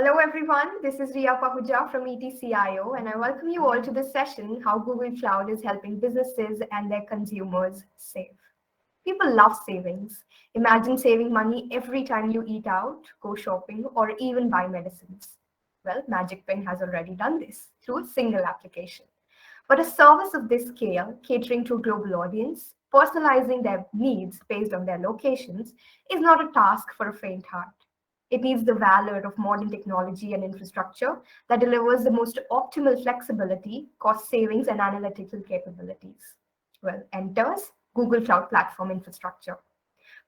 Hello everyone, this is Ria Pahuja from ETCIO and I welcome you all to this session, How Google Cloud is helping businesses and their consumers save. People love savings. Imagine saving money every time you eat out, go shopping, or even buy medicines. Well, Magicpin has already done this through a single application. But a service of this scale, catering to a global audience, personalizing their needs based on their locations, is not a task for a faint heart. It needs the valor of modern technology and infrastructure that delivers the most optimal flexibility, cost savings, and analytical capabilities. Well, enters Google Cloud Platform infrastructure.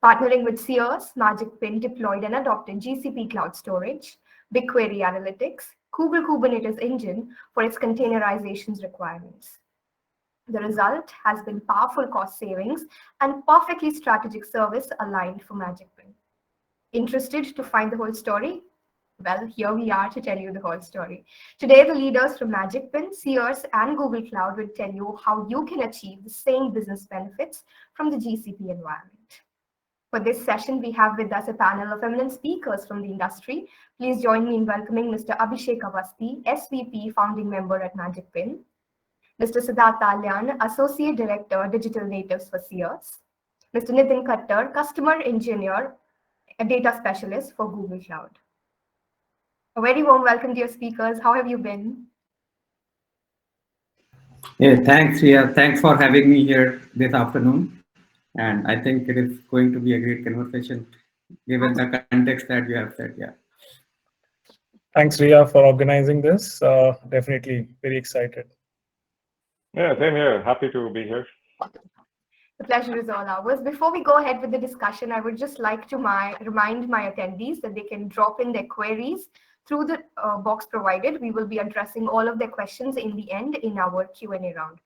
Partnering with Searce, Magicpin deployed and adopted GCP Cloud Storage, BigQuery Analytics, Google Kubernetes Engine for its containerizations requirements. The result has been powerful cost savings and perfectly strategic service aligned for Magicpin. Interested to find the whole story? Well, here we are to tell you the whole story. Today, the leaders from Magicpin, Searce, and Google Cloud will tell you how you can achieve the same business benefits from the GCP environment. For this session, we have with us a panel of eminent speakers from the industry. Please join me in welcoming Mr. Abhishek Awasthi, SVP, founding member at Magicpin, Mr. Siddharth Taliyan, Associate Director, Digital Natives for Searce, Mr. Nitin Khattar, Customer Engineer, a Data Specialist for Google Cloud. A very warm welcome to your speakers. How have you been? Yeah, thanks, Ria. Thanks for having me here this afternoon. And I think it is going to be a great conversation given the context that you have said. Yeah. Thanks, Ria, for organizing this. Definitely very excited. Yeah, same here. Happy to be here. The pleasure is all ours. Before we go ahead with the discussion, I would just like to remind my attendees that they can drop in their queries through the box provided. We will be addressing all of their questions in the end in our Q&A round.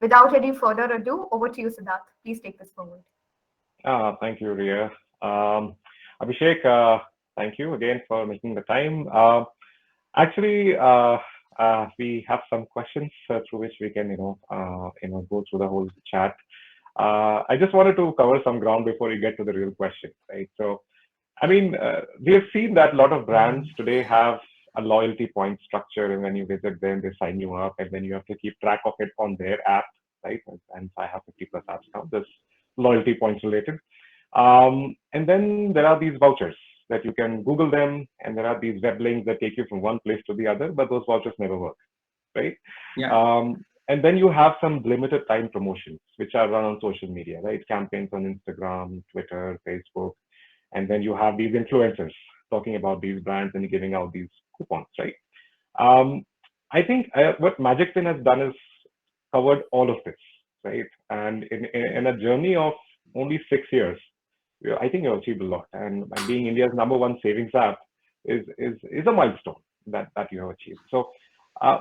Without any further ado, over to you, Siddharth. Please take this forward. Thank you, Ria. Abhishek, thank you again for making the time. Actually, we have some questions through which we can, go through the whole chat. I just wanted to cover some ground before we get to the real question, right? So, I mean, we have seen that a lot of brands today have a loyalty point structure, and when you visit them, they sign you up, and then you have to keep track of it on their app, right? And I have 50 plus apps now. This loyalty points related. And then there are these vouchers that you can Google them, and there are these web links that take you from one place to the other, but those vouchers never work, right? Yeah. And then you have some limited time promotions, which are run on social media, right? Campaigns on Instagram, Twitter, Facebook. And then you have these influencers talking about these brands and giving out these coupons, right? I think what Magicpin has done is covered all of this, right? And in a journey of only 6 years, I think you've achieved a lot. And being India's #1 savings app is a milestone that you have achieved. So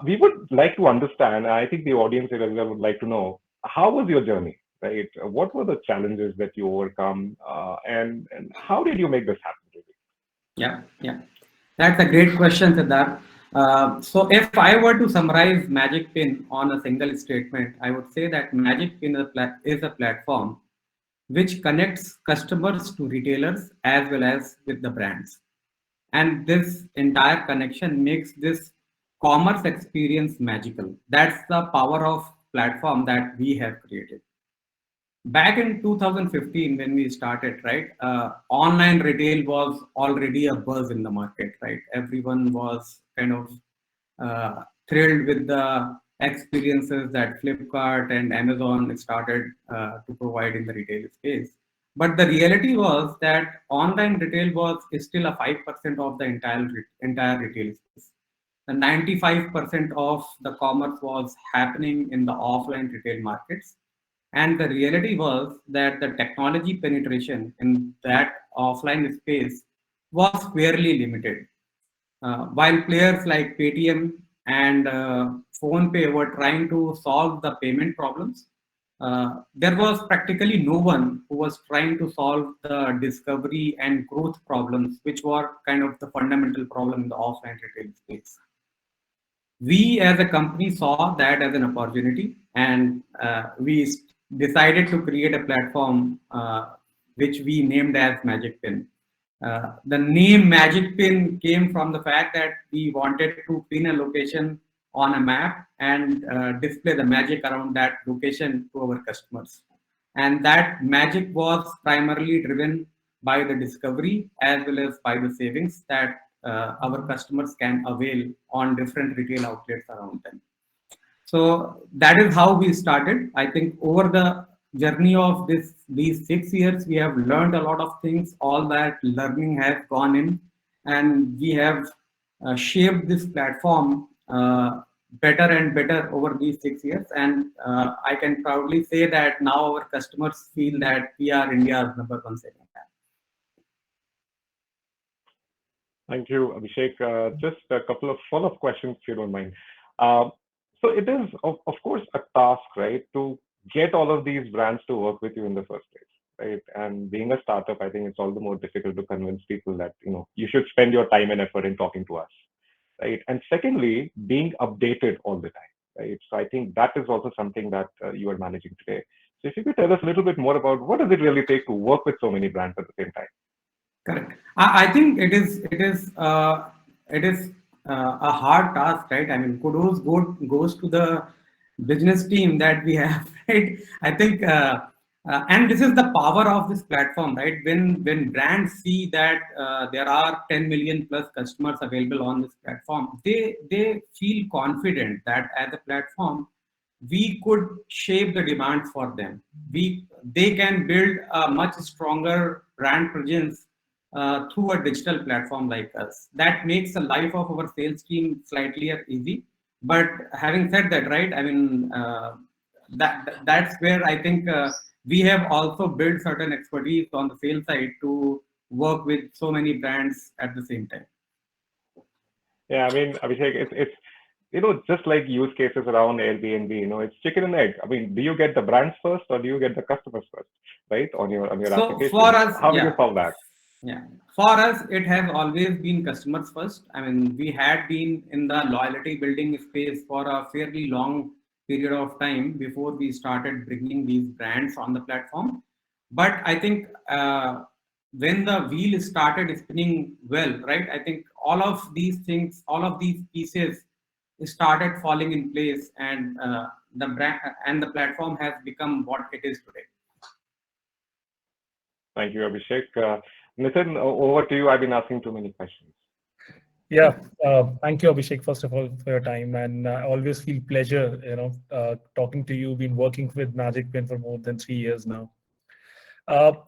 we would like to understand, I think the audience here as well would like to know, how was your journey, right? What were the challenges that you overcome, and how did you make this happen? Yeah. That's a great question, Siddharth. So if I were to summarize Magicpin on a single statement, I would say that Magicpin is a platform which connects customers to retailers as well as with the brands. And this entire connection makes this commerce experience magical. That's the power of platform that we have created. Back in 2015, when we started, right, online retail was already a buzz in the market, right? Everyone was kind of thrilled with the experiences that Flipkart and Amazon started to provide in the retail space. But the reality was that online retail was still a 5% of the entire retail space. The 95% of the commerce was happening in the offline retail markets. And the reality was that the technology penetration in that offline space was fairly limited. While players like Paytm and PhonePe were trying to solve the payment problems, there was practically no one who was trying to solve the discovery and growth problems, which were kind of the fundamental problem in the offline retail space. We as a company saw that as an opportunity, and we decided to create a platform which we named as Magicpin. The name Magicpin came from the fact that we wanted to pin a location on a map and display the magic around that location to our customers. And that magic was primarily driven by the discovery as well as by the savings that our customers can avail on different retail outlets around them. So that is how we started. I think over the journey of these 6 years, we have learned a lot of things. All that learning has gone in, and we have shaped this platform better and better over these 6 years. And I can proudly say that now our customers feel that we are India's #1 saving app. Thank you, Abhishek. Just a couple of follow-up questions, if you don't mind. So it is, of course, a task, right, to get all of these brands to work with you in the first place, right? And being a startup, I think it's all the more difficult to convince people that, you should spend your time and effort in talking to us, right? And secondly, being updated all the time, right? So I think that is also something that you are managing today. So if you could tell us a little bit more about what does it really take to work with so many brands at the same time? Correct. I think it is a hard task, right? I mean, kudos goes to the business team that we have, right? I think, and this is the power of this platform, right? When brands see that there are 10 million plus customers available on this platform, they feel confident that as a platform we could shape the demands for them. They can build a much stronger brand presence through a digital platform like us. That makes the life of our sales team slightly easy. But having said that, right, I mean, that's where I think we have also built certain expertise on the sales side to work with so many brands at the same time. Yeah, I mean, Abhishek, it's just like use cases around Airbnb, it's chicken and egg. I mean, do you get the brands first or do you get the customers first, right? On your So application. for us, How do you solve that? Yeah, for us, it has always been customers first. I mean, we had been in the loyalty building space for a fairly long period of time before we started bringing these brands on the platform. But I think when the wheel started spinning well, right, I think all of these things, all of these pieces started falling in place, and the brand and the platform has become what it is today. Thank you, Abhishek. Nitin, over to you. I've been asking too many questions. Yeah, thank you, Abhishek, first of all, for your time. And I always feel pleasure, talking to you. Been working with Magicpin for more than 3 years now.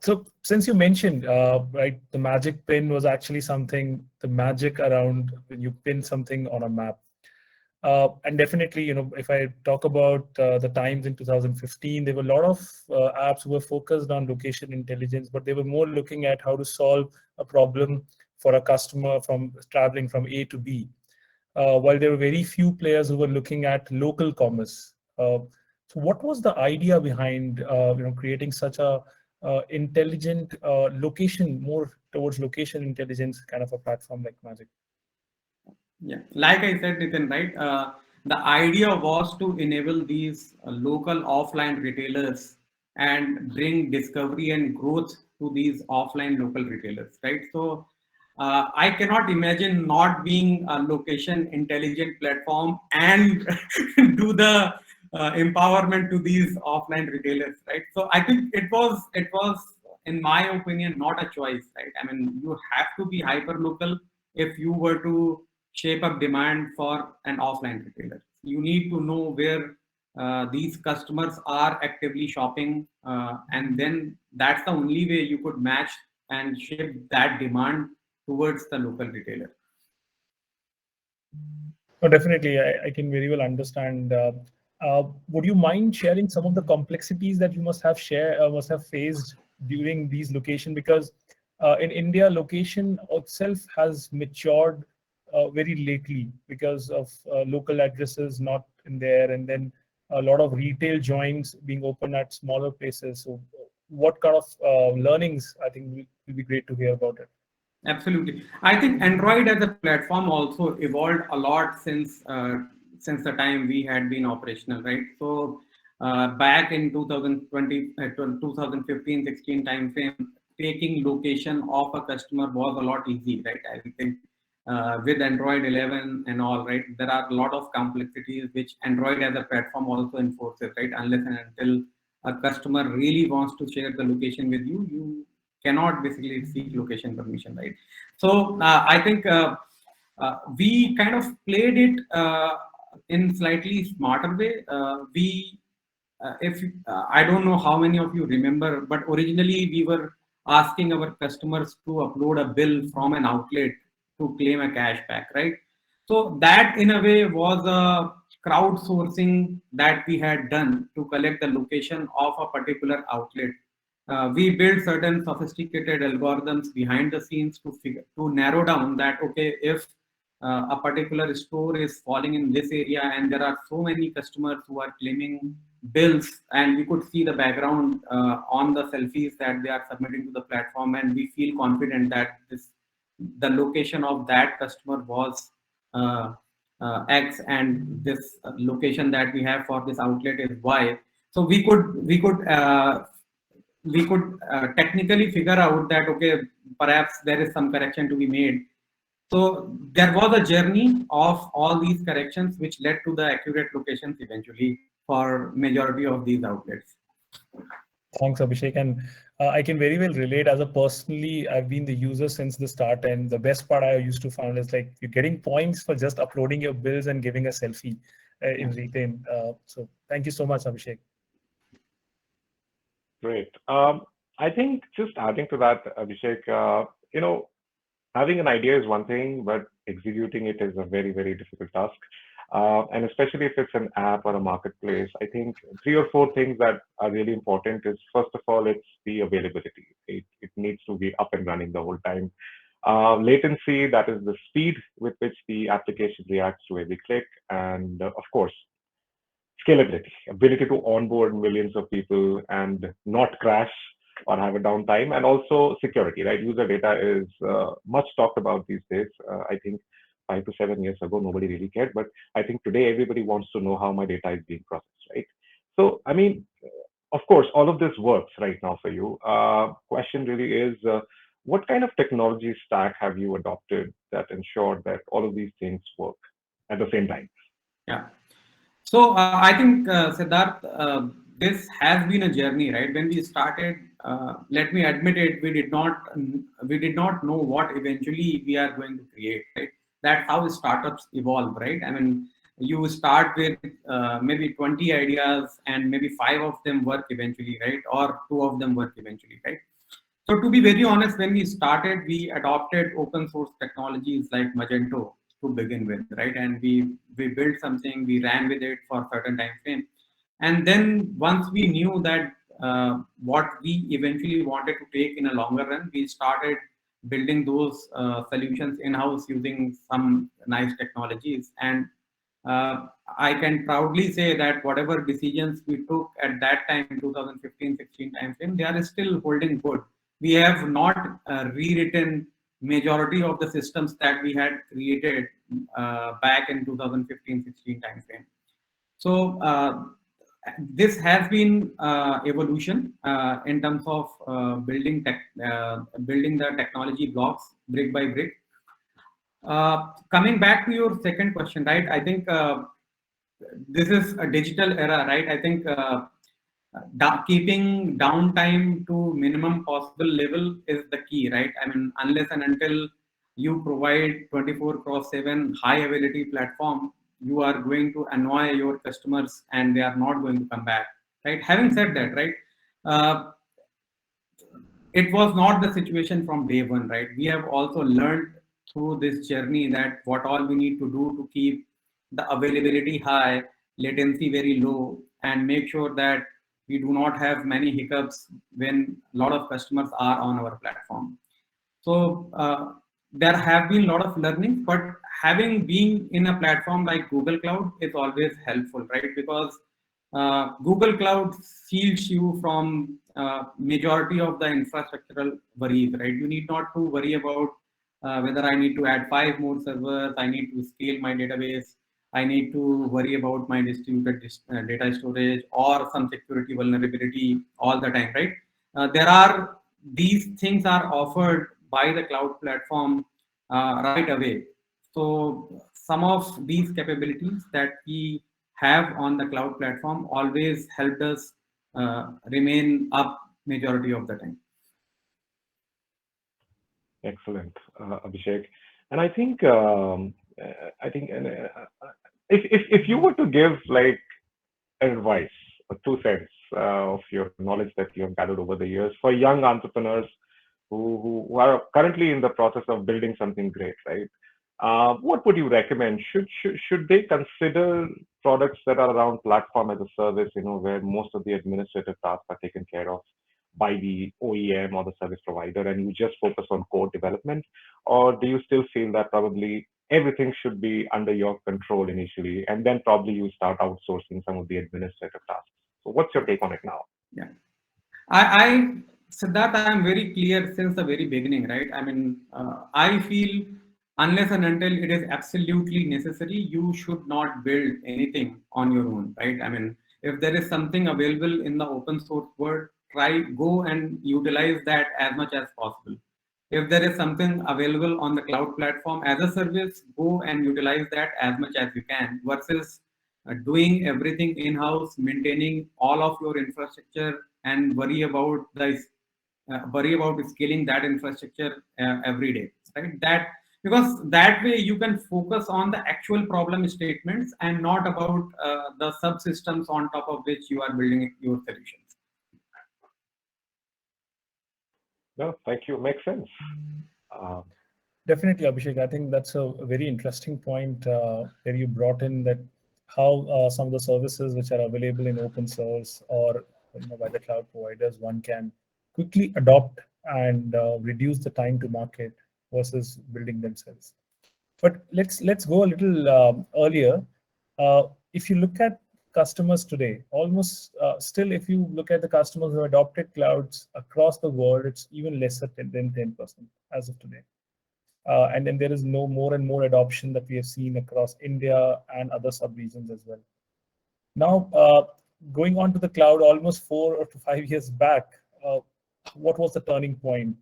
So since you mentioned, right, the Magicpin was actually something, the magic around when you pin something on a map. And definitely, if I talk about the times in 2015, there were a lot of apps who were focused on location intelligence, but they were more looking at how to solve a problem for a customer from traveling from A to B. While there were very few players who were looking at local commerce. So what was the idea behind creating such a intelligent location, more towards location intelligence kind of a platform like Magic? Yeah, like I said, Nitin, right? The idea was to enable these local offline retailers and bring discovery and growth to these offline local retailers, right? So I cannot imagine not being a location intelligent platform and do the empowerment to these offline retailers, right? So I think it was, in my opinion, not a choice, right? I mean, you have to be hyper local if you were to shape up demand for an offline retailer. You need to know where these customers are actively shopping, and then that's the only way you could match and shape that demand towards the local retailer. No, definitely, I can very well understand. Would you mind sharing some of the complexities that you must have faced during these location? Because in India, location itself has matured very lately because of local addresses not in there, and then a lot of retail joints being open at smaller places. So what kind of learnings, I think, will be great to hear about it. Absolutely. I think Android as a platform also evolved a lot since the time we had been operational, right? So back in 2020, 2015, 16 time faking location of a customer was a lot easy, right? I think with Android 11 and all, right, there are a lot of complexities which Android as a platform also enforces, right? Unless and until a customer really wants to share the location with you, you cannot basically seek location permission, right? So I think we kind of played it in slightly smarter way. We if I don't know how many of you remember, but originally we were asking our customers to upload a bill from an outlet to claim a cashback, right? So that in a way was a crowdsourcing that we had done to collect the location of a particular outlet. We built certain sophisticated algorithms behind the scenes to narrow down that, okay, if a particular store is falling in this area and there are so many customers who are claiming bills, and we could see the background on the selfies that they are submitting to the platform, and we feel confident that the location of that customer was X, and this location that we have for this outlet is Y. So we could technically figure out that, okay, perhaps there is some correction to be made. So there was a journey of all these corrections which led to the accurate locations eventually for majority of these outlets. Thanks, Abhishek. And I can very well relate. As a personally, I've been the user since the start, and the best part I used to find is like you're getting points for just uploading your bills and giving a selfie in return. So thank you so much, Abhishek. Great. I think just adding to that, Abhishek, having an idea is one thing, but executing it is a very, very difficult task. And especially if it's an app or a marketplace, I think 3 or 4 things that are really important is, first of all, it's the availability. It needs to be up and running the whole time. Latency, that is the speed with which the application reacts to every click. And of course, scalability, ability to onboard millions of people and not crash or have a downtime, and also security, right? User data is much talked about these days. I think 5 to 7 years ago, nobody really cared, but I think today everybody wants to know how my data is being processed, right? So, I mean, of course, all of this works right now for you. Question really is, what kind of technology stack have you adopted that ensured that all of these things work at the same time? Yeah. So I think, Siddharth, this has been a journey, right? When we started, let me admit it, we did not know what eventually we are going to create, right? That's how startups evolve, right? I mean, you start with maybe 20 ideas and maybe 5 of them work eventually, right? Or 2 of them work eventually, right? So to be very honest, when we started, we adopted open source technologies like Magento to begin with, right? And we built something, we ran with it for a certain time frame. And then once we knew that what we eventually wanted to take in a longer run, we started building those solutions in-house using some nice technologies. And I can proudly say that whatever decisions we took at that time, 2015-16 timeframe, they are still holding good. We have not rewritten majority of the systems that we had created back in 2015-16 timeframe. So this has been evolution in terms of building the technology blocks brick by brick. Coming back to your second question, right? I think this is a digital era, right? I think keeping downtime to minimum possible level is the key, right? I mean, unless and until you provide 24/7 high availability platform, you are going to annoy your customers and they are not going to come back, right? Having said that, right, it was not the situation from day one, right? We have also learned through this journey that what all we need to do to keep the availability high, latency very low, and make sure that we do not have many hiccups when a lot of customers are on our platform. So there have been a lot of learning, but having been in a platform like Google Cloud is always helpful, right? Because Google Cloud shields you from majority of the infrastructural worries, right? You need not to worry about whether I need to add 5 more servers, I need to scale my database, I need to worry about my distributed data storage or some security vulnerability all the time, right? There are these things are offered by the cloud platform right away. So some of these capabilities that we have on the cloud platform always helped us remain up majority of the time. Excellent, Abhishek. And I think if you were to give like advice or 2 cents of your knowledge that you have gathered over the years for young entrepreneurs who are currently in the process of building something great, right? What would you recommend? Should they consider products that are around platform as a service, where most of the administrative tasks are taken care of by the OEM or the service provider, and you just focus on code development? Or do you still feel that probably everything should be under your control initially, and then probably you start outsourcing some of the administrative tasks? So, what's your take on it now? Yeah. I Siddharth, I am very clear since the very beginning, right? I mean, I feel unless and until it is absolutely necessary, you should not build anything on your own, right? I mean, if there is something available in the open source world, go and utilize that as much as possible. If there is something available on the cloud platform as a service, go and utilize that as much as you can versus doing everything in-house, maintaining all of your infrastructure and worry about scaling that infrastructure every day, right? That because that way you can focus on the actual problem statements and not about the subsystems on top of which you are building your solutions. No, thank you. Makes sense. Um, Definitely, Abhishek. I think that's a very interesting point where you brought in that how some of the services which are available in open source or by the cloud providers, one can quickly adopt and reduce the time to market versus building themselves. But let's go a little earlier. If you look at customers today, almost still, if you look at the customers who have adopted clouds across the world, it's even lesser than 10% as of today. And then there is no more and more adoption that we have seen across India and other sub-regions as well. Now, going on to the cloud almost 4 to 5 years back, what was the turning point?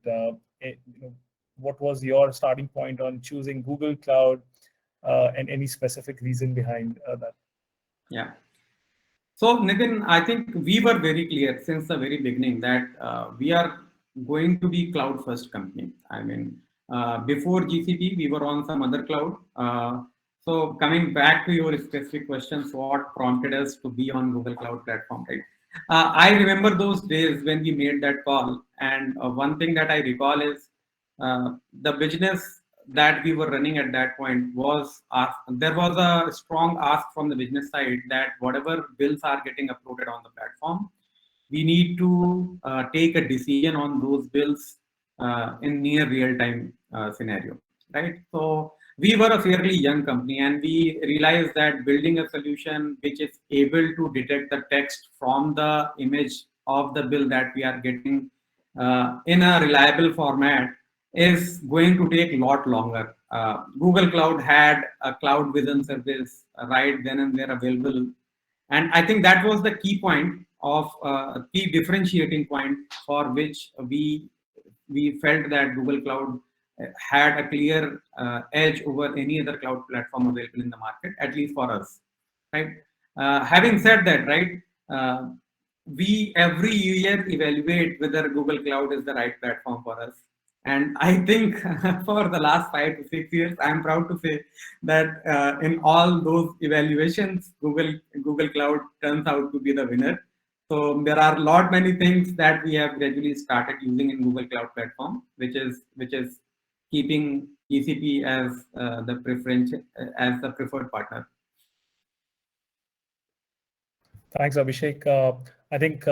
What was your starting point on choosing Google Cloud and any specific reason behind that? Yeah. So, Nitin, I think we were very clear since the very beginning that we are going to be cloud first company. I mean, before GCP, we were on some other cloud. So coming back to your specific questions, what prompted us to be on Google Cloud Platform, right? I remember those days when we made that call. And one thing that I recall is the business that we were running at that point was there was a strong ask from the business side that whatever bills are getting uploaded on the platform, we need to take a decision on those bills in near real time scenario, right? So we were a fairly young company and we realized that building a solution which is able to detect the text from the image of the bill that we are getting in a reliable format is going to take a lot longer. Google Cloud had a cloud vision service right then and there available. And I think that was the key point of key differentiating point for which we felt that Google Cloud had a clear edge over any other cloud platform available in the market, at least for us, right? Having said that, right, we every year evaluate whether Google Cloud is the right platform for us. And I think for the last 5 to 6 years, I'm proud to say that in all those evaluations, Google Cloud turns out to be the winner. So there are a lot many things that we have gradually started using in Google Cloud Platform, which is keeping GCP as the preference as the preferred partner. Thanks, Abhishek. I think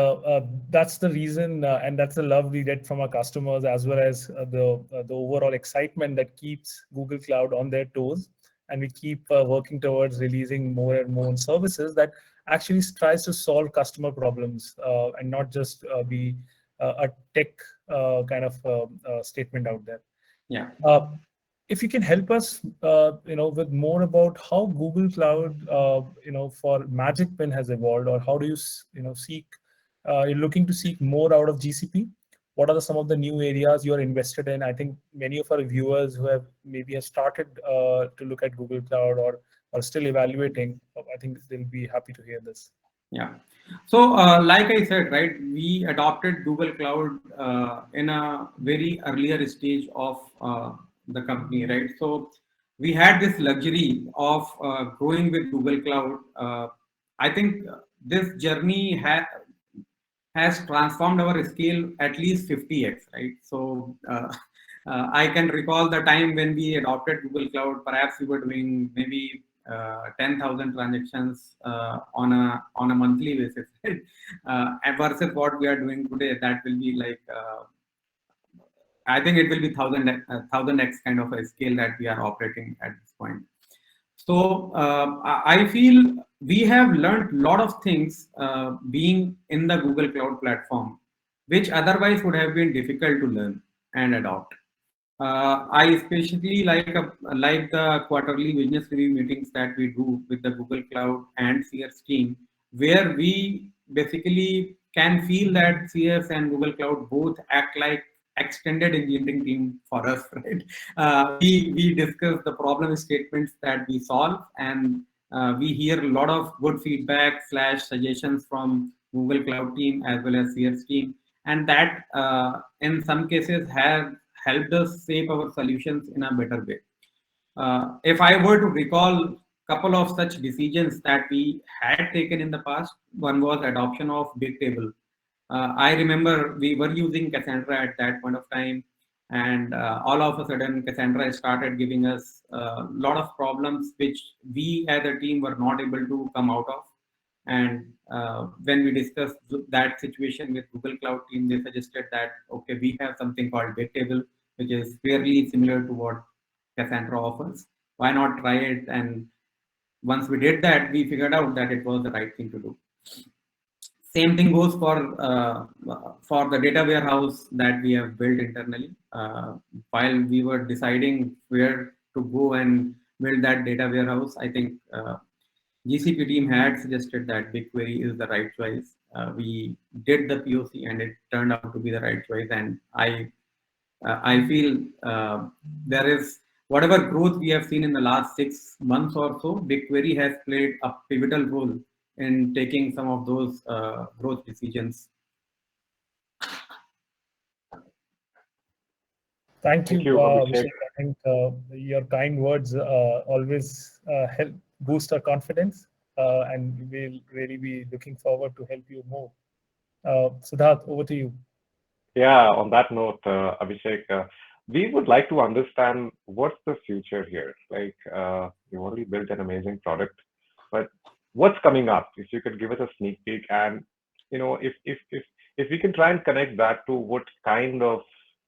that's the reason, and that's the love we get from our customers, as well as the overall excitement that keeps Google Cloud on their toes. And we keep working towards releasing more and more services that actually tries to solve customer problems and not just be a tech kind of statement out there. Yeah. If you can help us, with more about how Google Cloud, for Magicpin has evolved, or how do you, seek, you're looking to seek more out of GCP. what are some of the new areas you are invested in? I think many of our viewers who have started to look at Google Cloud or are still evaluating, I think they'll be happy to hear this. Yeah. So, like I said, right, we adopted Google Cloud in a very earlier stage of the company, right? So, we had this luxury of growing with Google Cloud. I think this journey has transformed our scale at least 50x, right? So, I can recall the time when we adopted Google Cloud. Perhaps we were doing maybe 10,000 transactions on a monthly basis, right? And versus what we are doing today, that will be like I think it will be thousand x kind of a scale that we are operating at this point. So I feel we have learned a lot of things being in the Google Cloud platform, which otherwise would have been difficult to learn and adopt. I especially like the quarterly business review meetings that we do with the Google Cloud and Searce team, where we basically can feel that Searce and Google Cloud both act like extended engineering team for us, right? We discuss the problem statements that we solve, and we hear a lot of good feedback / suggestions from Google Cloud team as well as Searce team, and that in some cases have helped us shape our solutions in a better way. If I were to recall a couple of such decisions that we had taken in the past, one was adoption of Bigtable. I remember we were using Cassandra at that point of time, and all of a sudden Cassandra started giving us a lot of problems which we as a team were not able to come out of. And when we discussed that situation with Google Cloud team, they suggested that, okay, we have something called Bigtable, which is fairly similar to what Cassandra offers. Why not try it? And once we did that, we figured out that it was the right thing to do. Same thing goes for the data warehouse that we have built internally. While we were deciding where to go and build that data warehouse, I think GCP team had suggested that BigQuery is the right choice. We did the POC and it turned out to be the right choice. And I feel there is whatever growth we have seen in the last 6 months or so, BigQuery has played a pivotal role in taking some of those growth decisions. Thank you, Abhishek. I think your kind words always help boost our confidence, and we'll really be looking forward to help you more. Siddharth, over to you. Yeah, on that note, Abhishek, we would like to understand what's the future here. Like, you already built an amazing product, but what's coming up? If you could give us a sneak peek, and if we can try and connect that to what kind of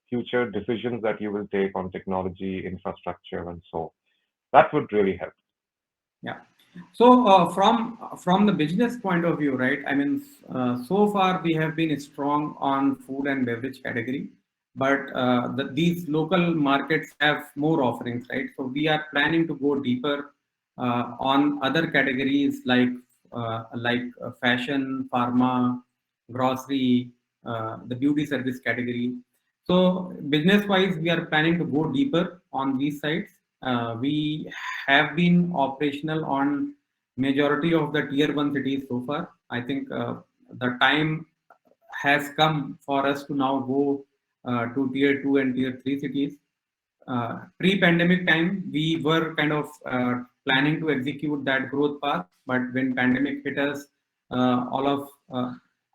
future decisions that you will take on technology, infrastructure, and so that would really help. Yeah. So from the business point of view, right? I mean, so far we have been strong on food and beverage category, but these local markets have more offerings, right? So we are planning to go deeper on other categories like fashion, pharma, grocery, the beauty service category. So business-wise, we are planning to go deeper on these sites. We have been operational on majority of the tier 1 cities so far. I think the time has come for us to now go to tier 2 and tier 3 cities. Pre-pandemic time, we were kind of planning to execute that growth path, but when pandemic hit us,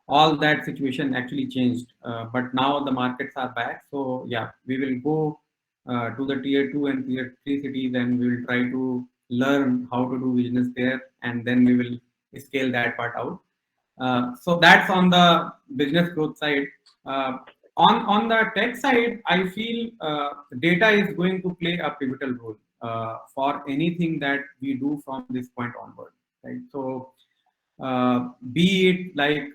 all that situation actually changed. But now the markets are back, so yeah, we will go to the tier 2 and tier 3 cities, and we will try to learn how to do business there, and then we will scale that part out. So that's on the business growth side. On the tech side, I feel data is going to play a pivotal role for anything that we do from this point onward, right? So be it like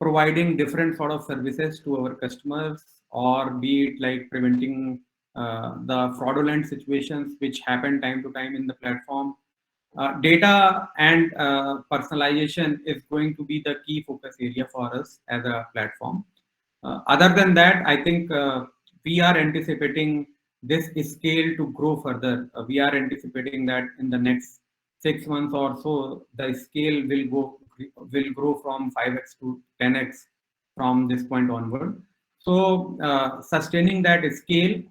providing different sort of services to our customers, or be it like preventing the fraudulent situations which happen time to time in the platform. Data and personalization is going to be the key focus area for us as a platform. Other than that, I think we are anticipating this scale to grow further. We are anticipating that in the next 6 months or so, the scale will grow from 5x to 10x from this point onward. So sustaining that scale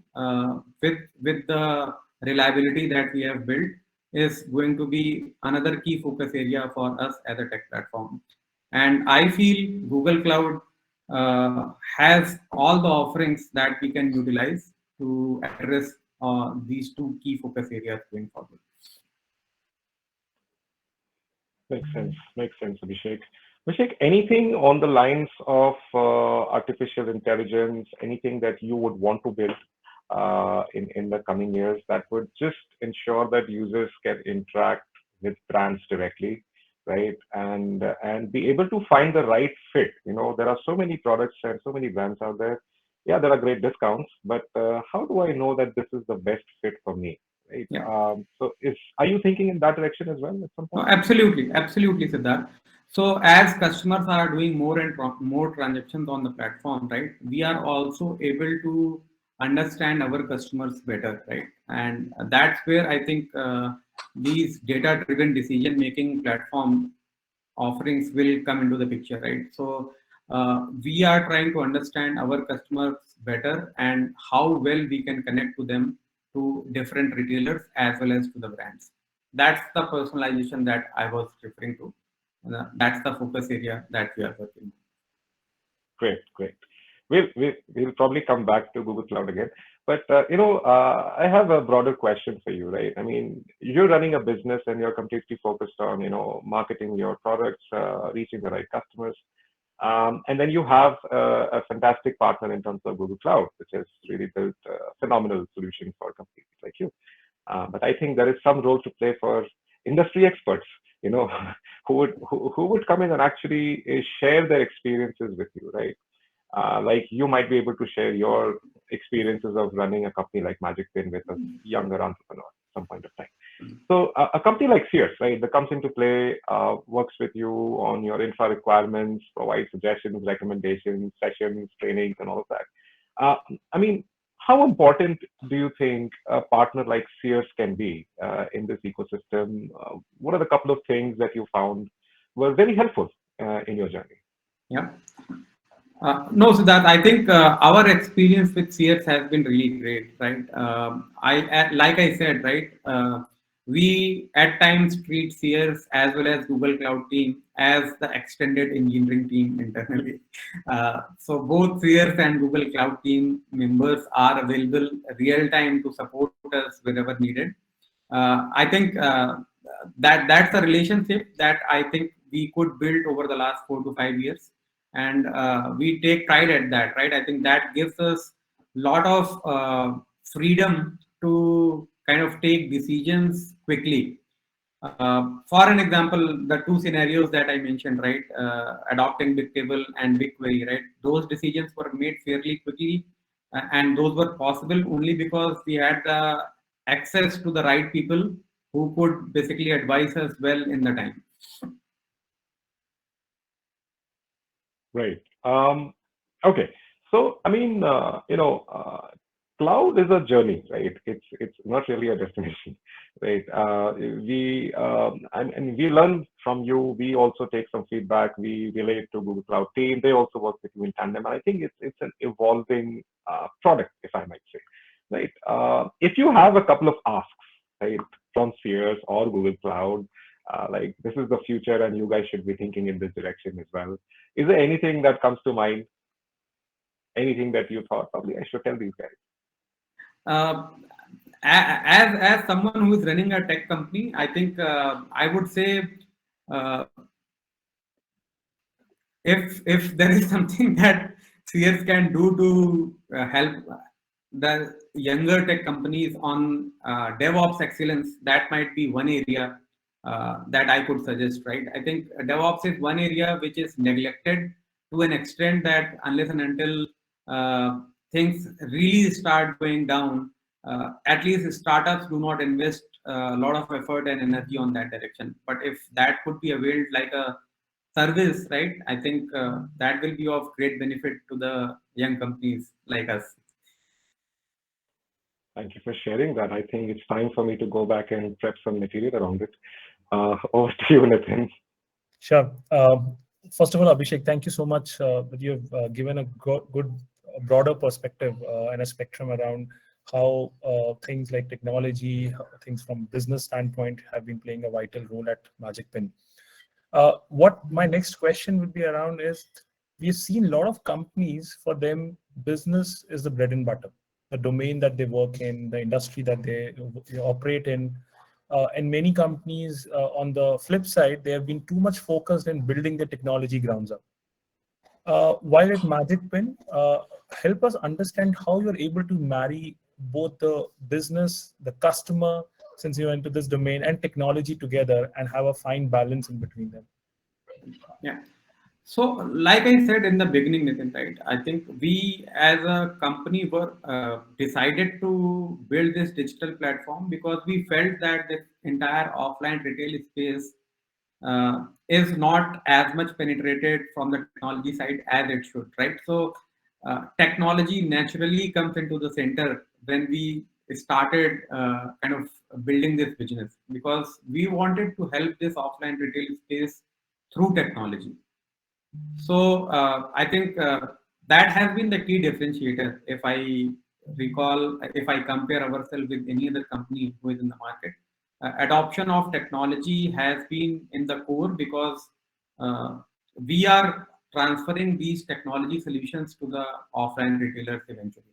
with the reliability that we have built is going to be another key focus area for us as a tech platform. And I feel Google Cloud has all the offerings that we can utilize to address these two key focus areas going forward. Makes sense, Abhishek. Abhishek, anything on the lines of artificial intelligence, anything that you would want to build in the coming years that would just ensure that users can interact with brands directly, right? And be able to find the right fit. You know, there are so many products and so many brands out there. Yeah, there are great discounts, but how do I know that this is the best fit for me? Right. Yeah. So, are you thinking in that direction as well at some point? Absolutely, Siddharth. So as customers are doing more and more transactions on the platform, right, we are also able to understand our customers better, right? And that's where I think these data-driven decision-making platform offerings will come into the picture, right? So we are trying to understand our customers better and how well we can connect to them, to different retailers as well as to the brands. That's the personalization that I was referring to. That's the focus area that we are working on. Great. We'll probably come back to Google Cloud again. But I have a broader question for you, right? I mean, you're running a business and you're completely focused on, marketing your products, reaching the right customers. And then you have a fantastic partner in terms of Google Cloud, which has really built a phenomenal solution for companies like you. But I think there is some role to play for industry experts, who would come in and actually share their experiences with you, right? Like you might be able to share your experiences of running a company like Magicpin with a younger entrepreneur at some point of time. So a company like Searce, right, that comes into play, works with you on your infra requirements, provides suggestions, recommendations, sessions, trainings, and all of that. I mean, how important do you think a partner like Searce can be in this ecosystem? What are the couple of things that you found were very helpful in your journey? Yeah. No, Siddharth, I think our experience with Searce has been really great, right? Like I said, right, we at times treat Searce as well as Google Cloud team as the extended engineering team internally. So both Searce and Google Cloud team members are available real time to support us wherever needed. I think that's a relationship that I think we could build over the last 4 to 5 years. And we take pride at that, right? I think that gives us a lot of freedom to kind of take decisions quickly. For an example, the two scenarios that I mentioned, right? Adopting Bigtable and BigQuery, right? Those decisions were made fairly quickly, and those were possible only because we had the access to the right people who could basically advise us well in the time. Right. Okay. So, I mean, cloud is a journey, right? It's not really a destination, right? And we learn from you. We also take some feedback. We relate to Google Cloud team. They also work with you in tandem. And I think it's an evolving product, if I might say, right? If you have a couple of asks, right, from Searce or Google Cloud, like this is the future and you guys should be thinking in this direction as well. Is there anything that comes to mind? Anything that you thought probably I should tell these guys? As someone who is running a tech company, I think I would say if there is something that Searce can do to help the younger tech companies on DevOps excellence, that might be one area that I could suggest, right? I think DevOps is one area which is neglected to an extent that unless and until things really start going down, at least startups do not invest a lot of effort and energy on that direction. But if that could be availed like a service, right? I think that will be of great benefit to the young companies like us. Thank you for sharing that. I think it's time for me to go back and prep some material around it. Over to you, Nitin. Sure. First of all, Abhishek, thank you so much that you've given a good broader perspective and a spectrum around how things like technology, things from business standpoint have been playing a vital role at Magicpin. What my next question would be around is, we've seen a lot of companies, for them, business is the bread and butter, the domain that they work in, the industry that they operate in. And many companies, on the flip side, they have been too much focused in building the technology grounds up. While at Magicpin, help us understand how you're able to marry both the business, the customer, since you're into this domain, and technology together, and have a fine balance in between them. Yeah. So, like I said in the beginning, Nitin, right? I think we as a company were decided to build this digital platform because we felt that the entire offline retail space is not as much penetrated from the technology side as it should, right? So, technology naturally comes into the center when we started kind of building this business, because we wanted to help this offline retail space through technology. So I think that has been the key differentiator. If I recall, if I compare ourselves with any other company who is in the market, adoption of technology has been in the core, because uh, we are transferring these technology solutions to the offline retailers eventually.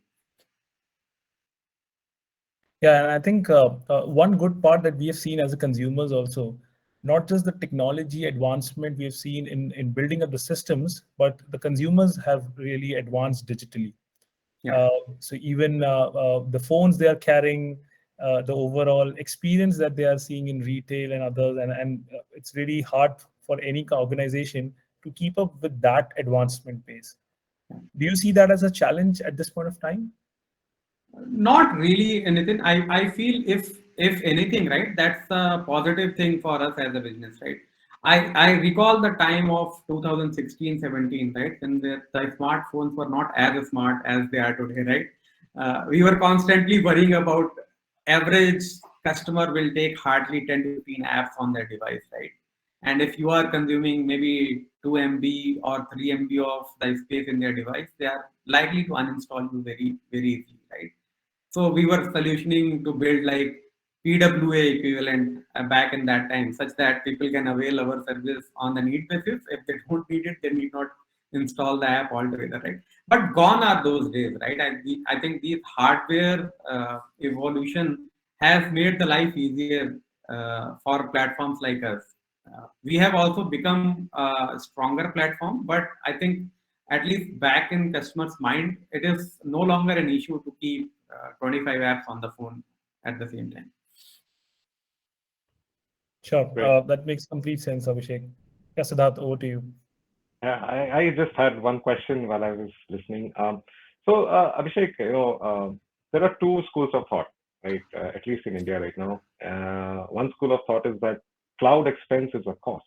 Yeah, and I think one good part that we have seen as a consumers also, not just the technology advancement we have seen in building up the systems, but the consumers have really advanced digitally. Yeah. So even the phones they are carrying, the overall experience that they are seeing in retail and others, and it's really hard for any organization to keep up with that advancement pace. Do you see that as a challenge at this point of time? Not really anything. I feel if anything, right, that's a positive thing for us as a business, right? I recall the time of 2016, 17, right, when the smartphones were not as smart as they are today, right? We were constantly worrying about average customer will take hardly 10 to 15 apps on their device, right? And if you are consuming maybe 2 MB or 3 MB of the space in their device, they are likely to uninstall you very easily, right? So we were solutioning to build like PWA equivalent back in that time, such that people can avail our service on the need basis. If they don't need it, they need not install the app altogether, right? But gone are those days, right? I think these hardware evolution has made the life easier for platforms like us. We have also become a stronger platform, but I think at least back in customers' mind, it is no longer an issue to keep 25 apps on the phone at the same time. Sure, Great. that makes complete sense, Abhishek. Yes, Siddharth, over to you. Yeah, I just had one question while I was listening. Abhishek, there are two schools of thought, right? At least in India right now. One school of thought is that cloud expense is a cost,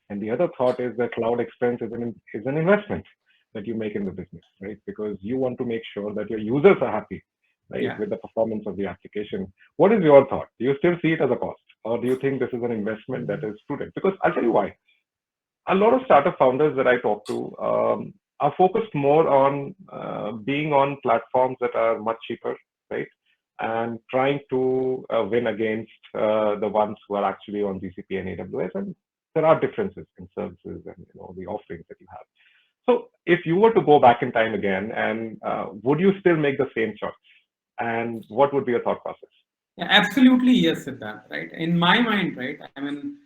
and the other thought is that cloud expense is an investment that you make in the business, right? Because you want to make sure that your users are happy, right, Yeah. with the performance of the application. What is your thought? Do you still see it as a cost, or do you think this is an investment that is prudent? Because I'll tell you why. A lot of startup founders that I talk to are focused more on being on platforms that are much cheaper, right? And trying to win against the ones who are actually on GCP and AWS. And there are differences in services and the offerings that you have. So if you were to go back in time again, and would you still make the same choice? And what would be your thought process? Yeah, absolutely, yes, Siddharth, right? In my mind, right? I mean,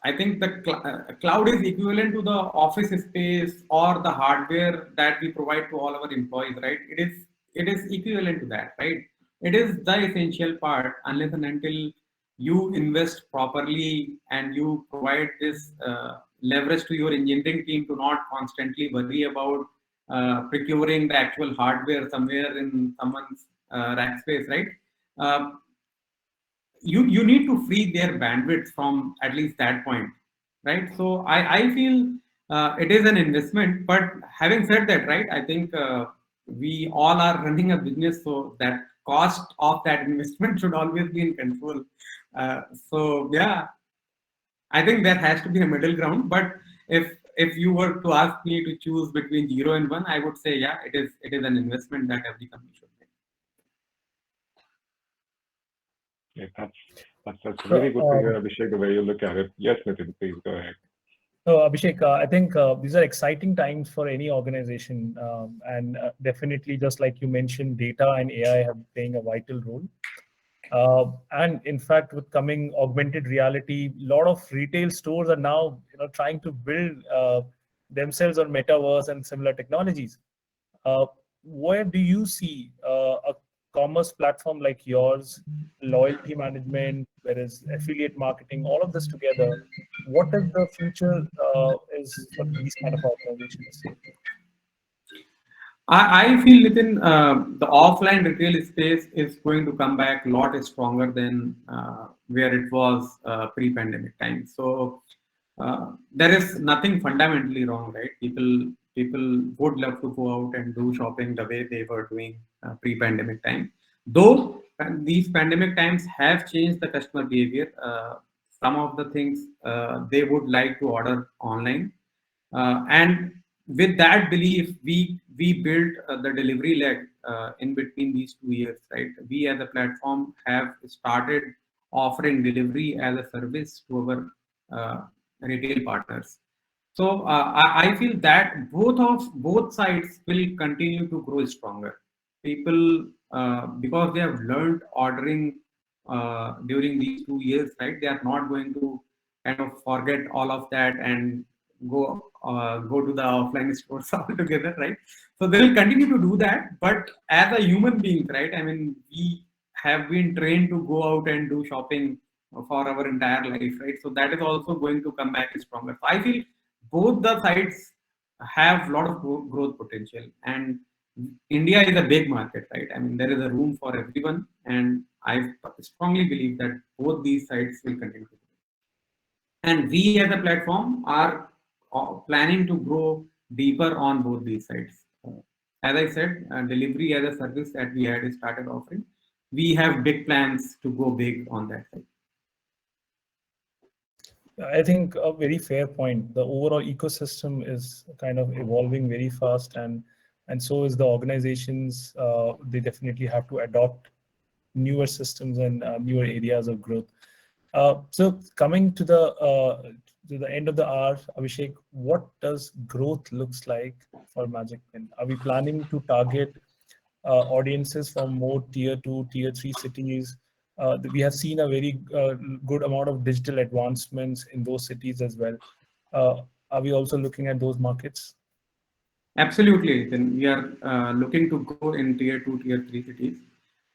I think the cloud is equivalent to the office space or the hardware that we provide to all our employees, right? It is equivalent to that, right? It is the essential part, unless and until you invest properly and you provide this leverage to your engineering team to not constantly worry about procuring the actual hardware somewhere in someone's rack space, right? Um, you need to free their bandwidth from at least that point. right? So I feel it is an investment. But having said that, right, I think we all are running a business, so that cost of that investment should always be in control. So yeah, I think there has to be a middle ground. But if you were to ask me to choose between 0 and 1, I would say yeah, it is an investment that every company should make. Yeah, that's So, really good to hear, Abhishek, the way you look at it. Yes, Nitin, please go ahead. Abhishek, I think these are exciting times for any organization, and definitely, just like you mentioned, data and AI have playing a vital role. And in fact, with coming augmented reality, a lot of retail stores are now, trying to build themselves on metaverse and similar technologies. Uh, where do you see a commerce platform like yours, loyalty management, whereas affiliate marketing, all of this together? What is the future is for these kind of organizations? I feel within the offline retail space is going to come back a lot stronger than where it was pre-pandemic time. So there is nothing fundamentally wrong, right? People would love to go out and do shopping the way they were doing pre-pandemic time. Though these pandemic times have changed the customer behavior. Some of the things they would like to order online, and with that belief, we built the delivery leg in between these 2 years, right? We as a platform have started offering delivery as a service to our retail partners. So I feel that both sides will continue to grow stronger. People, because they have learned ordering during these 2 years, right? They are not going to kind of forget all of that and go to the offline stores altogether, right? So they will continue to do that. But as a human being, right? I mean, we have been trained to go out and do shopping for our entire life, right? So that is also going to come back stronger. So I feel both the sides have a lot of growth potential, and India is a big market, right? I mean, there is a room for everyone, and I strongly believe that both these sides will continue to grow. And we as a platform are planning to grow deeper on both these sides. As I said, delivery as a service that we had started offering, we have big plans to go big on that side. I think a very fair point. The overall ecosystem is kind of evolving very fast, and so is the organizations. They definitely have to adopt newer systems and newer areas of growth. So coming to the end of the hour, Abhishek, what does growth looks like for Magicpin? Are we planning to target audiences from more tier 2, tier 3 cities? We have seen a very good amount of digital advancements in those cities as well. Are we also looking at those markets? Absolutely. Then we are looking to go in tier 2, tier 3 cities.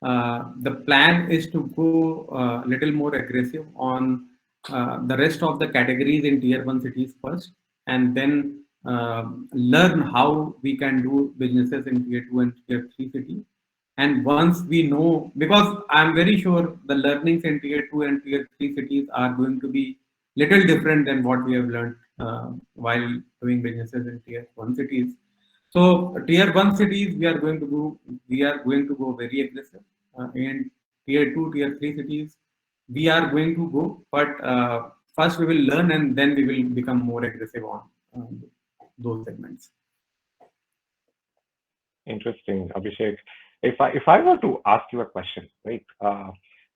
The plan is to go a little more aggressive on the rest of the categories in tier 1 cities first, and then learn how we can do businesses in tier 2 and tier 3 cities. And once we know, because I'm very sure the learnings in tier 2 and tier 3 cities are going to be little different than what we have learned while doing businesses in tier 1 cities. So tier 1 cities, we are going to go very aggressive. In tier 2, tier 3 cities, we are going to go, but first we will learn and then we will become more aggressive on those segments. Interesting, Abhishek. If I were to ask you a question, right?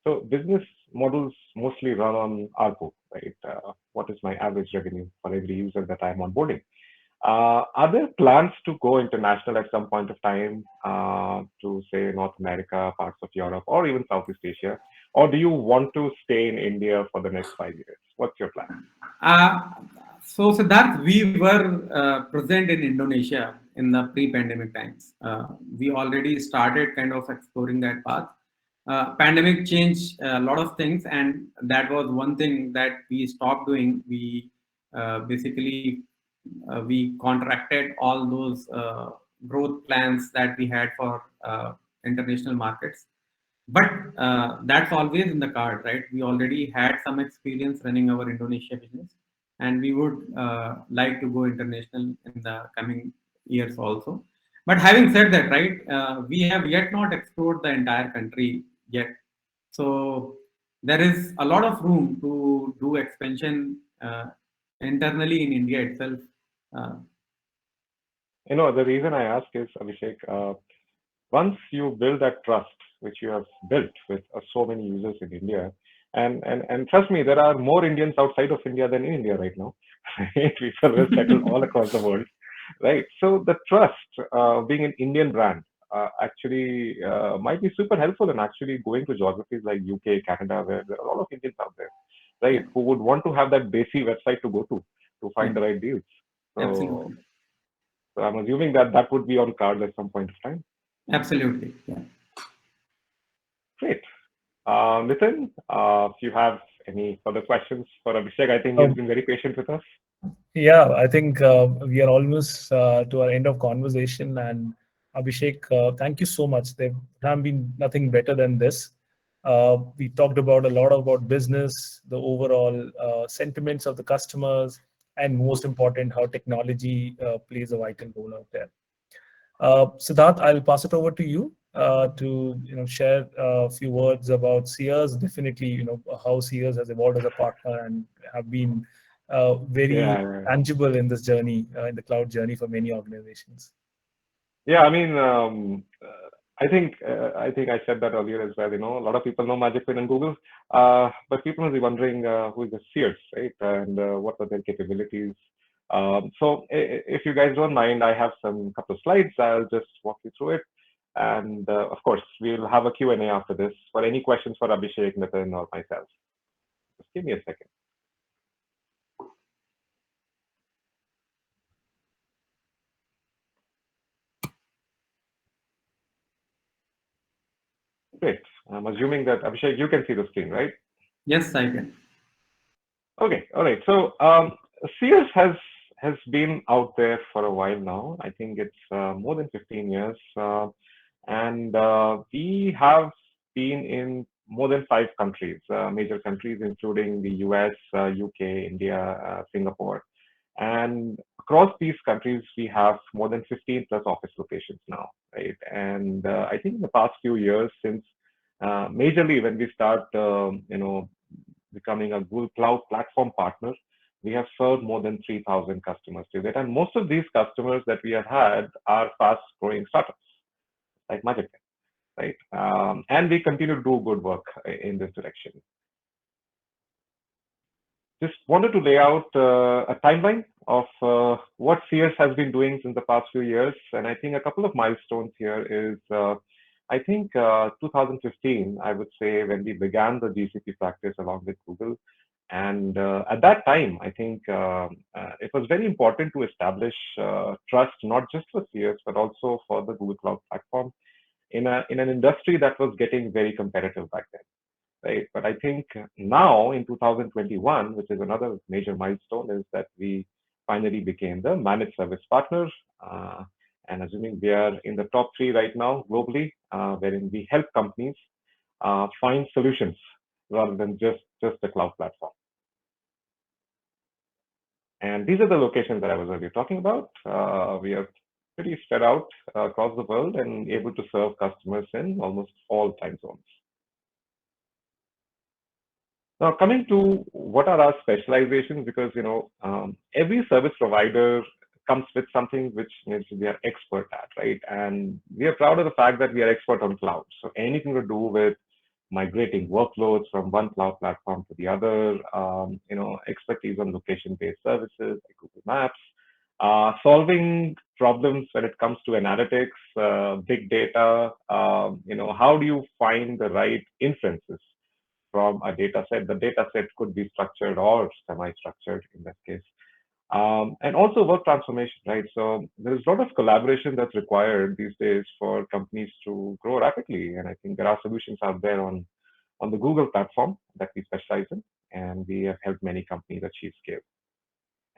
So business models mostly run on ARPU, right? What is my average revenue for every user that I'm onboarding? Are there plans to go international at some point of time, to say North America, parts of Europe, or even Southeast Asia? Or do you want to stay in India for the next 5 years? What's your plan? Uh, so Siddharth, we were present in Indonesia in the pre-pandemic times. We already started kind of exploring that path. Pandemic changed a lot of things, and that was one thing that we stopped doing. We basically we contracted all those growth plans that we had for international markets. But that's always in the card, right? We already had some experience running our Indonesia business, and we would like to go international in the coming years also. But having said that, right, we have yet not explored the entire country yet. So there is a lot of room to do expansion internally in India itself. Uh, The reason I ask is, Abhishek, once you build that trust, which you have built with so many users in India, and trust me, there are more Indians outside of India than in India right now. People will settle all across the world, right? So the trust, being an Indian brand, actually might be super helpful in actually going to geographies like UK, Canada, where there are a lot of Indians out there, right? yeah, Who would want to have that basic website to go to yeah, find the right deals. So, absolutely, so I'm assuming that that would be on cards at some point of time. absolutely. Yeah. Great. Nitin, if you have any further questions for Abhishek, I think he's Um, been very patient with us. yeah, I think we are almost to our end of conversation. And Abhishek, thank you so much. There have been nothing better than this. We talked about a lot about business, the overall sentiments of the customers, and most important, how technology plays a vital role out there. Siddharth, I'll pass it over to you to share a few words about Sears. Definitely, how Sears has evolved as a partner and have been very Yeah, tangible in this journey, in the cloud journey for many organizations. yeah. I mean, I think I said that earlier as well. A lot of people know Magicpin and Google, but people will be wondering who is the Sears, right? And what are their capabilities? So if you guys don't mind, I have some couple of slides. I'll just walk you through it. And of course, we'll have a Q&A after this for any questions for Abhishek, Nitin, or myself. Just give me a second. Great. I'm assuming that Abhishek, you can see the screen, right? Yes, I can. Okay. All right. So Sears has been out there for a while now. I think it's more than 15 years, and we have been in more than 5 countries, major countries, including the US, UK, India, Singapore, and across these countries we have more than 15 plus office locations now, right? And I think in the past few years, since majorly when we start, becoming a Google Cloud Platform partner, we have served more than 3,000 customers to date. And most of these customers that we have had are fast-growing startups like Magicpin, right? And we continue to do good work in this direction. Just wanted to lay out a timeline of what Sears has been doing since the past few years. And I think a couple of milestones here is, I think 2015, I would say, when we began the GCP practice along with Google. And at that time, I think it was very important to establish trust, not just for Sears, but also for the Google Cloud Platform in an industry that was getting very competitive back then, right? But I think now in 2021, which is another major milestone, is that we finally became the managed service partner. And assuming we are in the top 3 right now globally, wherein we help companies find solutions rather than just the cloud platform. And these are the locations that I was earlier talking about. We are pretty spread out across the world and able to serve customers in almost all time zones. Now, coming to what are our specializations, because every service provider comes with something which means we are expert at, right? And we are proud of the fact that we are expert on cloud. So anything to do with migrating workloads from one cloud platform to the other, expertise on location-based services like Google Maps, solving problems when it comes to analytics, big data. How do you find the right inferences from a data set? The data set could be structured or semi-structured in that case. And also work transformation, right? So there's a lot of collaboration that's required these days for companies to grow rapidly. And I think there are solutions out there on the Google platform that we specialize in, and we have helped many companies achieve scale.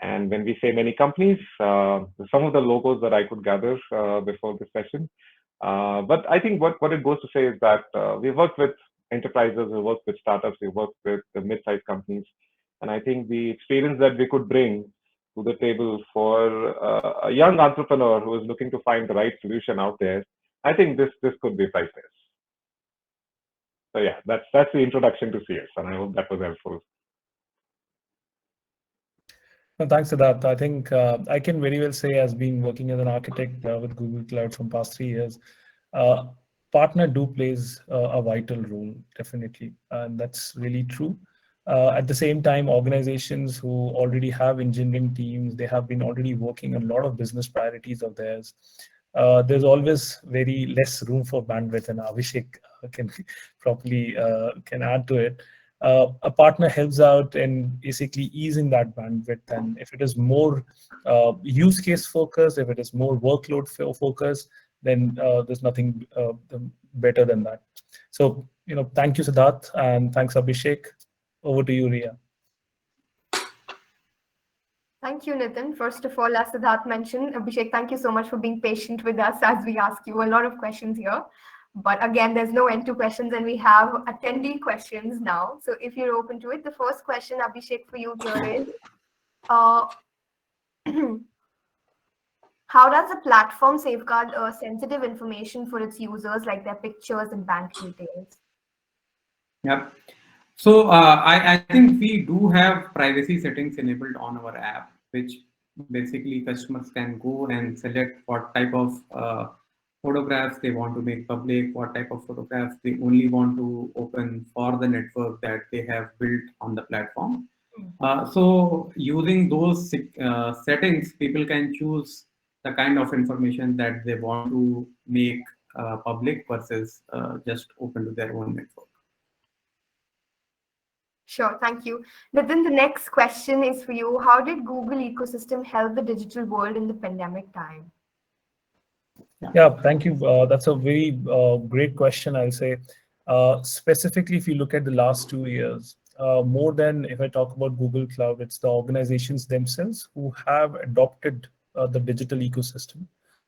And when we say many companies, some of the logos that I could gather before this session. But I think what it goes to say is that we work with enterprises, we work with startups, we work with the mid-sized companies, And I think the experience that we could bring to the table for a young entrepreneur who is looking to find the right solution out there, I think this could be priceless. So yeah, that's the introduction to CS, and I hope that was helpful. No, thanks, Siddharth. I think I can very well say, as being working as an architect with Google Cloud from past 3 years, uh, partner do plays a vital role, definitely, and that's really true. At the same time, organizations who already have engineering teams, they have been already working on a lot of business priorities of theirs. There's always very less room for bandwidth, and Abhishek can properly can add to it. A partner helps out in basically easing that bandwidth. And if it is more use case focused, if it is more workload focused, then there's nothing better than that. So, thank you, Siddharth, and thanks, Abhishek. Over to you, Ria. Thank you, Nitin. First of all, as Siddharth mentioned, Abhishek, thank you so much for being patient with us as we ask you a lot of questions here. But again, there's no end to questions, and we have attendee questions now. So if you're open to it, the first question, Abhishek, for you here is, uh, how does the platform safeguard sensitive information for its users, like their pictures and bank details? Yeah. So I think we do have privacy settings enabled on our app, which basically customers can go and select what type of photographs they want to make public, what type of photographs they only want to open for the network that they have built on the platform. So using those settings, people can choose the kind of information that they want to make public versus just open to their own network. Sure, thank you. Nitin, the next question is for you. How did Google ecosystem help the digital world in the pandemic time? Yeah, thank you. That's a very great question, I'll say. Specifically, if you look at the last 2 years, more than if I talk about Google Cloud, it's the organizations themselves who have adopted the digital ecosystem.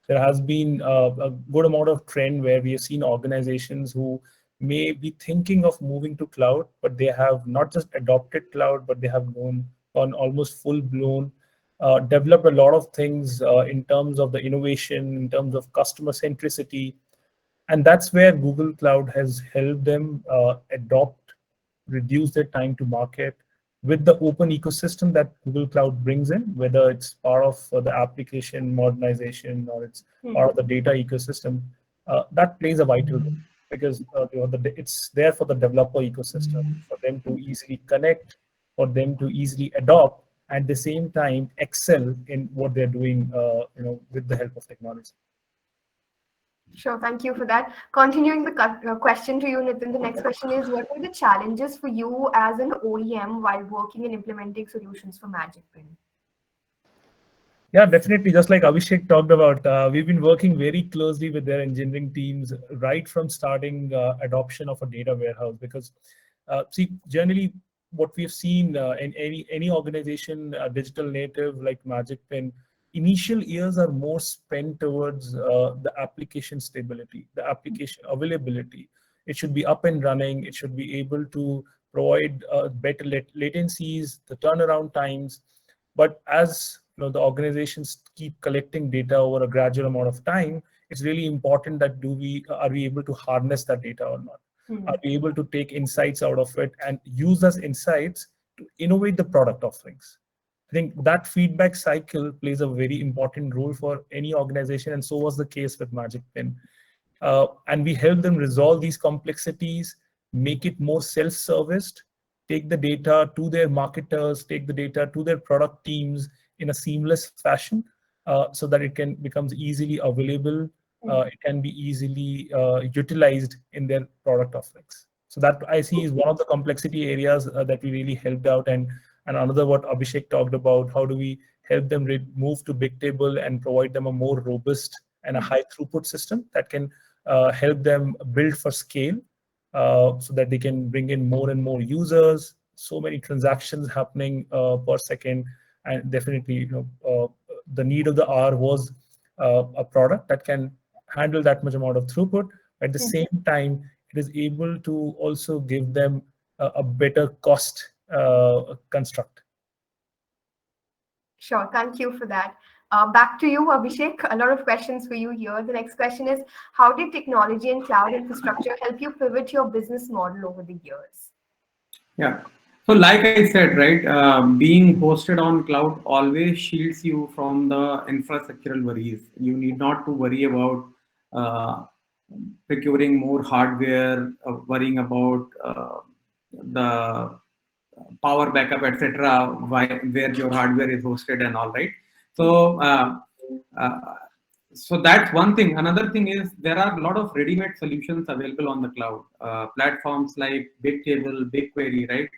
There has been a good amount of trend where we have seen organizations who may be thinking of moving to cloud, but they have not just adopted cloud, but they have gone on almost full blown, developed a lot of things in terms of the innovation, in terms of customer centricity. And that's where Google Cloud has helped them adopt, reduce their time to market with the open ecosystem that Google Cloud brings in, whether it's part of the application modernization or it's part of the data ecosystem. That plays a vital role because it's there for the developer ecosystem, for them to easily connect, for them to easily adopt, at the same time excel in what they're doing, with the help of technology. Sure, thank you for that. Continuing the question to you, Nitin, the next question is, what were the challenges for you as an OEM while working and implementing solutions for Magicpin? Yeah, definitely. Just like Abhishek talked about, we've been working very closely with their engineering teams right from starting adoption of a data warehouse. Because, see, generally, what we've seen in any organization, digital native like Magicpin, initial years are more spent towards the application stability, the application availability. It should be up and running. It should be able to provide better latencies, the turnaround times. But as the organizations keep collecting data over a gradual amount of time, it's really important that are we able to harness that data or not? Are we able to take insights out of it and use those insights to innovate the product offerings? I think that feedback cycle plays a very important role for any organization, and so was the case with Magicpin. And we help them resolve these complexities, make it more self-serviced, take the data to their marketers, take the data to their product teams in a seamless fashion, so that it can becomes easily available. It can be easily utilized in their product offerings. So that I see is one of the complexity areas that we really helped out. And another, what Abhishek talked about, how do we help them move to Bigtable and provide them a more robust and a high throughput system that can help them build for scale, so that they can bring in more and more users, so many transactions happening per second. And definitely, the need of the hour was a product that can handle that much amount of throughput. At the same time, it is able to also give them a better cost construct. Sure, thank you for that. Back to you, Abhishek. A lot of questions for you here. The next question is, how did technology and cloud infrastructure help you pivot your business model over the years? Yeah. So, like I said, right, being hosted on cloud always shields you from the infrastructural worries. You need not to worry about uh, procuring more hardware, worrying about the power backup, etc., where your hardware is hosted and all, right? So, uh, so that's one thing. Another thing is there are a lot of ready-made solutions available on the cloud. Platforms like Bigtable, BigQuery, right?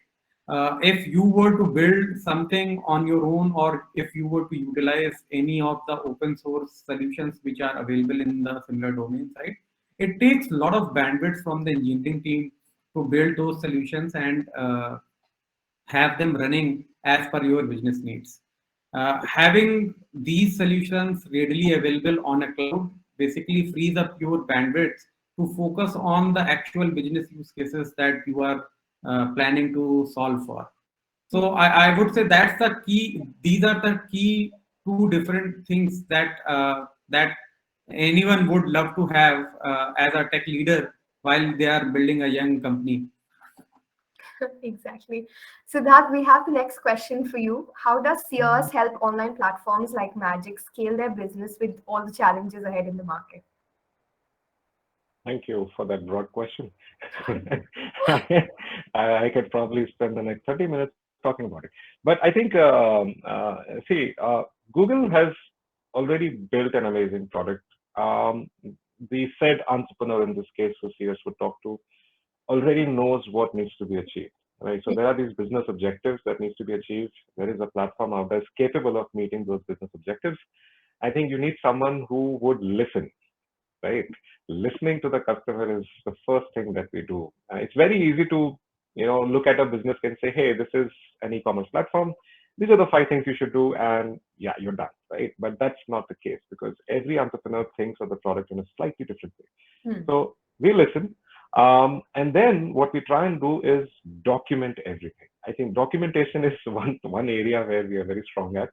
If you were to build something on your own, or if you were to utilize any of the open source solutions which are available in the similar domains, right? It takes a lot of bandwidth from the engineering team to build those solutions and have them running as per your business needs. Having these solutions readily available on a cloud basically frees up your bandwidth to focus on the actual business use cases that you are planning to solve for. So I would say that's the key. These are the key two different things that anyone would love to have as a tech leader while they are building a young company. Exactly. Siddharth, we have the next question for you. How does Searce help online platforms like Magic scale their business with all the challenges ahead in the market? Thank you for that broad question. I could probably spend the next 30 minutes talking about it. But I think, see, Google has already built an amazing product. Um, the said entrepreneur in this case, who CS would talk to, already knows what needs to be achieved, right? So there are these business objectives that needs to be achieved. There is a platform out there capable of meeting those business objectives. I think you need someone who would listen, right? Listening to the customer is the first thing that we do. It's very easy to, look at a business and say, hey, this is an e-commerce platform. These are the 5 things you should do, and yeah, you're done, right? But that's not the case because every entrepreneur thinks of the product in a slightly different way. So we listen, and then what we try and do is document everything. I think documentation is one area where we are very strong at.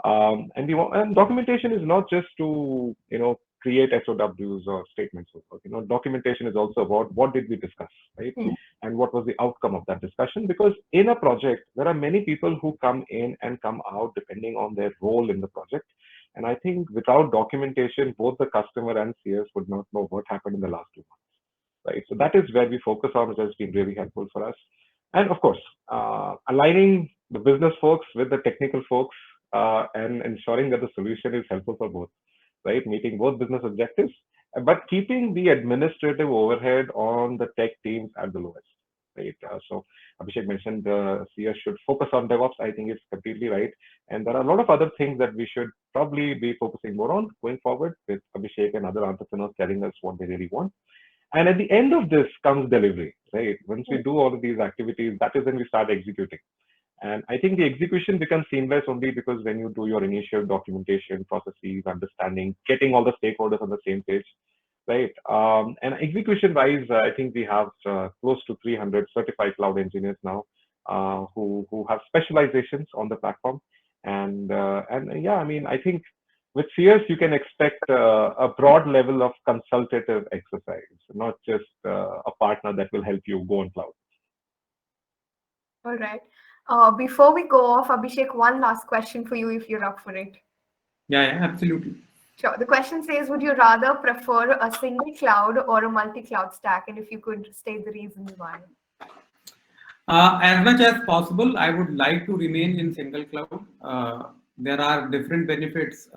And documentation is not just to create SOWs or statements of work. Documentation is also about what did we discuss, right? And what was the outcome of that discussion? Because in a project, there are many people who come in and come out depending on their role in the project. And I think without documentation, both the customer and CS would not know what happened in the last 2 months, right? So that is where we focus on, which has been really helpful for us. And of course, aligning the business folks with the technical folks and ensuring that the solution is helpful for both, right? Meeting both business objectives, but keeping the administrative overhead on the tech teams at the lowest, right? So Abhishek mentioned the CS should focus on DevOps. I think it's completely right. And there are a lot of other things that we should probably be focusing more on going forward with Abhishek and other entrepreneurs telling us what they really want. And at the end of this comes delivery, right? Once we do all of these activities, that is when we start executing. And I think the execution becomes seamless only because when you do your initial documentation, processes, understanding, getting all the stakeholders on the same page, right? And execution-wise, I think we have close to 300 certified cloud engineers now who have specializations on the platform. And yeah, I mean, I think with CS, you can expect a broad level of consultative exercise, not just a partner that will help you go on cloud. All right. Before we go off, Abhishek, one last question for you if you're up for it. Yeah, absolutely. Sure. The question says, would you rather prefer a single cloud or a multi-cloud stack? And if you could state the reasons why. As much as possible, I would like to remain in single cloud. There are different benefits,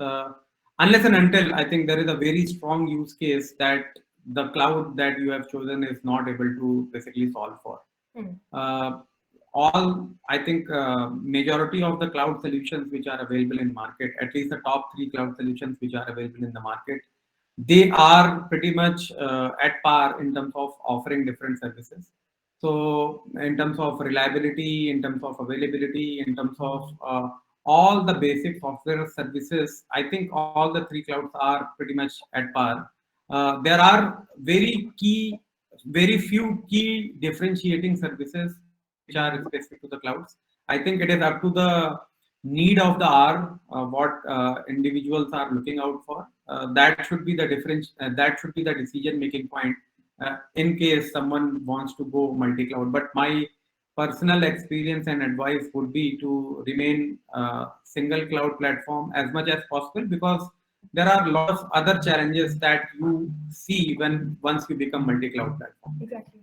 unless and until I think there is a very strong use case that the cloud that you have chosen is not able to basically solve for. All I think majority of the cloud solutions which are available in market, at least the top 3 cloud solutions which are available in the market, they are pretty much at par in terms of offering different services. So in terms of reliability, in terms of availability, in terms of all the basic software services, I think all the 3 clouds are pretty much at par. There are very few key differentiating services which are specific to the clouds. I think it is up to the need of the hour, what individuals are looking out for. That should be the difference. That should be the decision-making point in case someone wants to go multi-cloud. But my personal experience and advice would be to remain single cloud platform as much as possible, because there are a lot of other challenges that you see when once you become multi-cloud platform. Exactly.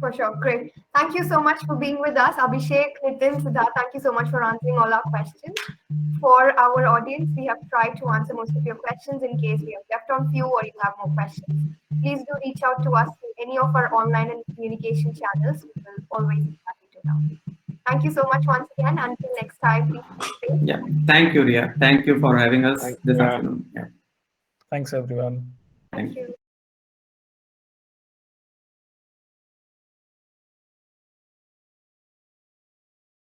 For sure. Great. Thank you so much for being with us, Abhishek, Nitin, Siddharth. Thank you so much for answering all our questions. For our audience, we have tried to answer most of your questions. In case we have left on few or you have more questions, please do reach out to us through any of our online and communication channels. We will always be happy to help. Thank you so much once again. Until next time, please stay safe. Yeah. Thank you, Ria. Thank you for having us Thank this you. afternoon. Yeah. Thanks, everyone. Thank you.